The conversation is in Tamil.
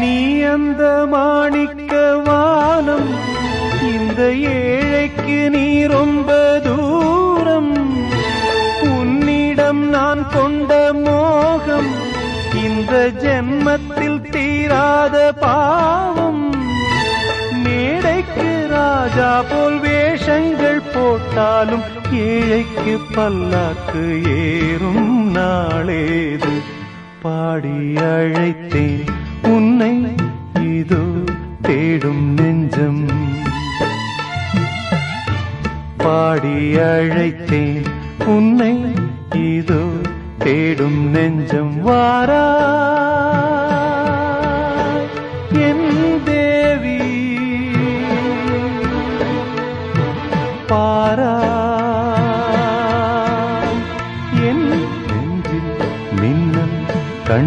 நீ அந்த மாணிக்க வானம், இந்த ஏழைக்கு நீ ரொம்ப தூரம். உன்னிடம் நான் கொண்ட மோகம் இந்த ஜென்மத்தில் தீராத பாவம். மேடைக்கு ராஜா போல் வேஷங்கள் போட்டாலும் ஏழைக்கு பல்லாக்கு ஏறும் நாளேது. பாடி அழைத்தேன் உன்னை இதோ தேடும் நெஞ்சம். பாடி அழைத்தேன் உன்னை இதோ தேடும் நெஞ்சம். வாரா